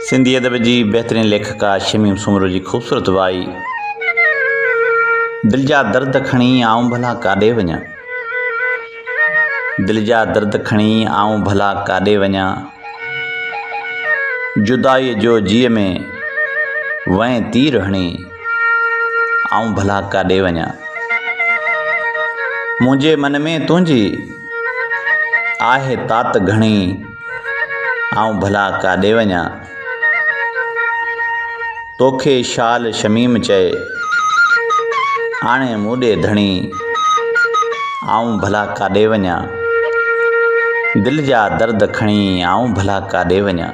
सिंधी अदब जी बहितरीन लेखका शमीम सूमरो जी ख़ूबसूरत वाई। दिल जा दर्द खणी आऊं भला काॾे वञा, दिल जा दर्द खणी आऊं भला काॾे वञा, जुदाईअ जो जीअ में वएं तीर हणी आऊं भला काॾे वञा। मुंहिंजे मन में तुंहिंजी आहे तात घणी आऊं भला काॾे वञा। तोखे शाल शमीम चए आणे मूं ॾे धणी आऊं भला काॾे वञा, दिल जा दर्द खणी आऊं भला काॾे वञा।